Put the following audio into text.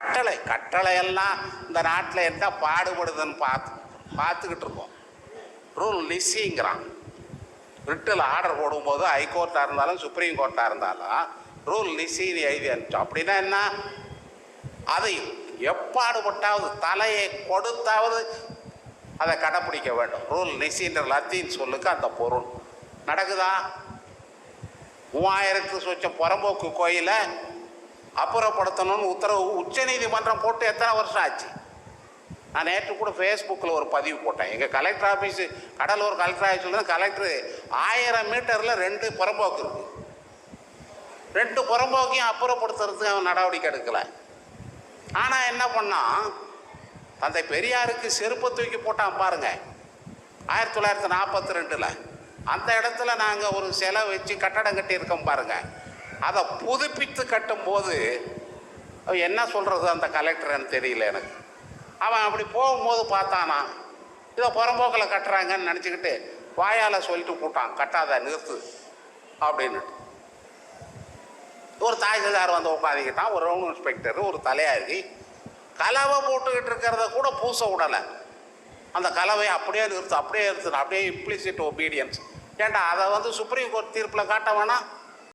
கட்டளையெல்லாம் இந்த நாட்டில் என்ன பாடுபடுதுன்னு பார்த்துக்கிட்டு இருக்கோம். ரூல் லிசிங்கிறான். ரிட்டில் ஆர்டர் போடும்போது ஹைகோர்ட்டாக இருந்தாலும் சுப்ரீம் கோர்ட்டாக இருந்தாலும் ரூல் லிசின்னு எழுதி அனுப்பிச்சோம். அப்படின்னா என்ன? அதை எப்பாடுபட்டாவது தலையை கொடுத்தாவது அதை கடைப்பிடிக்க வேண்டும். ரூல் நிசின்ற லத்தீன் சொல்லுக்கு அந்த பொருள் நடக்குதா? 3000 சொச்சம் புறம்போக்கு கோயிலை அப்புறப்படுத்தணும்னு உத்தரவு உச்ச நீதிமன்றம் போட்டு எத்தனை வருஷம் ஆச்சு? நான் நேற்று கூட ஃபேஸ்புக்கில் ஒரு பதிவு போட்டேன். எங்கள் கலெக்டர் ஆஃபீஸு, கடலூர் கலெக்டர் ஆஃபீஸில் கலெக்டரு 1000 மீட்டரில் 2 புறம்போக்கு இருக்குது. 2 புறம்போக்கையும் அப்புறப்படுத்துறதுக்கு அவன் நடவடிக்கை எடுக்கலை. ஆனால் என்ன பண்ணான்? தந்தை பெரியாருக்கு செருப்பு தூக்கி போட்டான் பாருங்க. 1942 அந்த இடத்துல நாங்கள் ஒரு சிலை வச்சு கட்டடம் கட்டியிருக்கோம் பாருங்க. அதை புதுப்பித்து கட்டும்போது என்ன சொல்கிறது அந்த கலெக்டர்னு தெரியல எனக்கு. அவன் அப்படி போகும்போது பார்த்தானா, இதை புறம்போக்கில் கட்டுறாங்கன்னு நினச்சிக்கிட்டு வாயால் சொல்லிட்டு போட்டான், கட்டாத நிறுத்து அப்படின்னு. ஒரு தாசில்தார் வந்து உட்காந்துக்கிட்டான், ஒரு ரவுண்ட் இன்ஸ்பெக்டர், ஒரு தலையாரி கலவை போட்டுக்கிட்டு இருக்கிறத கூட பூச விடலை. அந்த கலவையை அப்படியே நிறுத்து, அப்படியே நிறுத்து, அப்படியே இம்ப்ளிசிட் ஒபீடியன்ஸ். ஏன்டா அதை வந்து சுப்ரீம் கோர்ட் தீர்ப்பில் காட்ட வேணாம்?